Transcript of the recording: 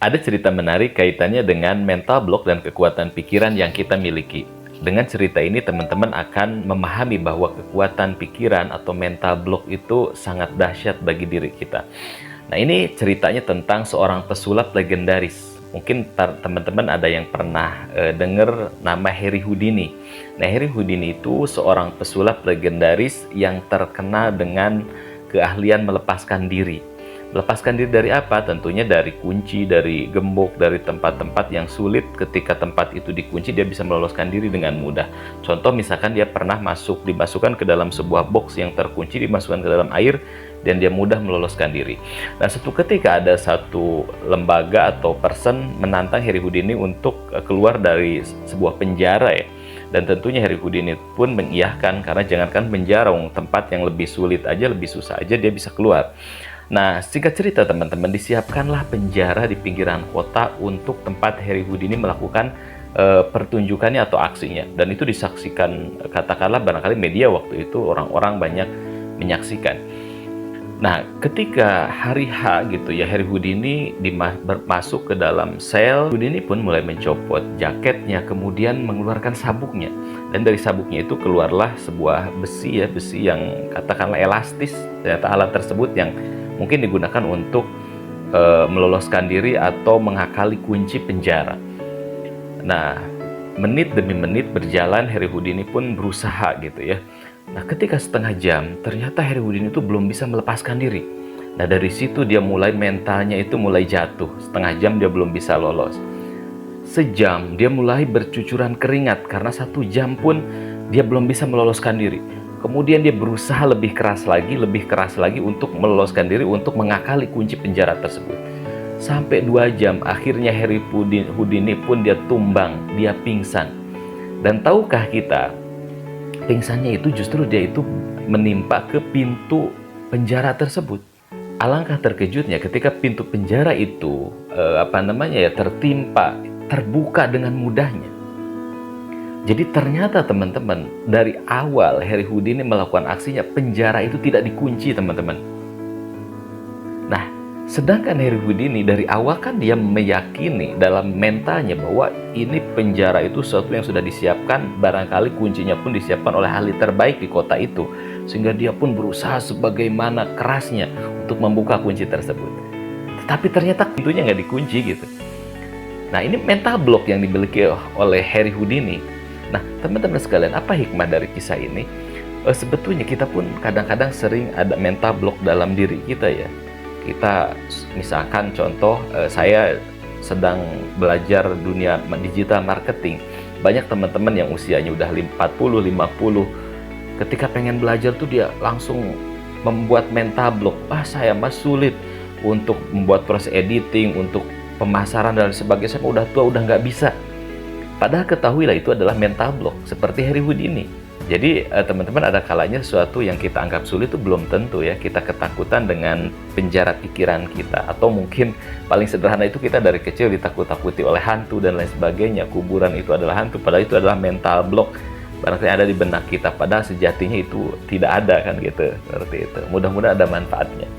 Ada cerita menarik kaitannya dengan mental block dan kekuatan pikiran yang kita miliki. Dengan cerita ini, teman-teman akan memahami bahwa kekuatan pikiran atau mental block itu sangat dahsyat bagi diri kita. Nah, ini ceritanya tentang seorang pesulap legendaris. Mungkin teman-teman ada yang pernah dengar nama Harry Houdini. Nah, Harry Houdini itu seorang pesulap legendaris yang terkenal dengan keahlian melepaskan diri. Melepaskan diri dari apa? Tentunya dari kunci, dari gembok, dari tempat-tempat yang sulit. Ketika tempat itu dikunci, dia bisa meloloskan diri dengan mudah. Contoh, misalkan dia pernah dimasukkan ke dalam sebuah box yang terkunci, dimasukkan ke dalam air, dan dia mudah meloloskan diri. Nah, suatu ketika ada satu lembaga atau person menantang Harry Houdini untuk keluar dari sebuah penjara ya. Dan tentunya Harry Houdini pun mengiyahkan, karena jangankan penjara, tempat yang lebih sulit aja, lebih susah aja dia bisa keluar. Nah, singkat cerita teman-teman, disiapkanlah penjara di pinggiran kota untuk tempat Harry Houdini melakukan pertunjukannya atau aksinya. Dan itu disaksikan, katakanlah barangkali media waktu itu, orang-orang banyak menyaksikan. Nah, ketika hari H gitu ya, Harry Houdini masuk ke dalam sel. Houdini pun mulai mencopot jaketnya, kemudian mengeluarkan sabuknya. Dan dari sabuknya itu keluarlah sebuah besi ya, besi yang katakanlah elastis. Ternyata alat tersebut yang mungkin digunakan untuk meloloskan diri atau mengakali kunci penjara. Nah, menit demi menit berjalan, Harry Houdini pun berusaha gitu ya. Nah, ketika setengah jam, ternyata Harry Houdini itu belum bisa melepaskan diri. Nah, dari situ dia mulai mentalnya itu mulai jatuh. Setengah jam dia belum bisa lolos. Sejam dia mulai bercucuran keringat karena 1 jam pun dia belum bisa meloloskan diri. Kemudian dia berusaha lebih keras lagi untuk meloloskan diri, untuk mengakali kunci penjara tersebut. Sampai 2 jam, akhirnya Harry Houdini pun dia tumbang, dia pingsan. Dan tahukah kita, pingsannya itu justru dia itu menimpa ke pintu penjara tersebut. Alangkah terkejutnya ketika pintu penjara itu terbuka dengan mudahnya. Jadi ternyata teman-teman, dari awal Harry Houdini melakukan aksinya, penjara itu tidak dikunci teman-teman. Nah, sedangkan Harry Houdini dari awal kan dia meyakini dalam mentalnya bahwa ini penjara itu sesuatu yang sudah disiapkan, barangkali kuncinya pun disiapkan oleh ahli terbaik di kota itu. Sehingga dia pun berusaha sebagaimana kerasnya untuk membuka kunci tersebut. Tetapi ternyata pintunya nggak dikunci gitu. Nah, ini mental block yang dimiliki oleh Harry Houdini. Nah, teman-teman sekalian, apa hikmah dari kisah ini? Sebetulnya kita pun kadang-kadang sering ada mental block dalam diri kita ya. Kita misalkan contoh, saya sedang belajar dunia digital marketing. Banyak teman-teman yang usianya udah 40, 50. Ketika pengen belajar tuh dia langsung membuat mental block. Saya mah sulit untuk membuat proses editing, untuk pemasaran dan sebagainya. Saya udah tua, udah nggak bisa. Padahal ketahuilah itu adalah mental block, seperti Harry Houdini. Jadi teman-teman, ada kalanya sesuatu yang kita anggap sulit itu belum tentu ya. Kita ketakutan dengan penjara pikiran kita. Atau mungkin paling sederhana itu kita dari kecil ditakut-takuti oleh hantu dan lain sebagainya. Kuburan itu adalah hantu, padahal itu adalah mental block. Barangkali ada di benak kita, padahal sejatinya itu tidak ada kan gitu. Seperti itu. Mudah-mudahan ada manfaatnya.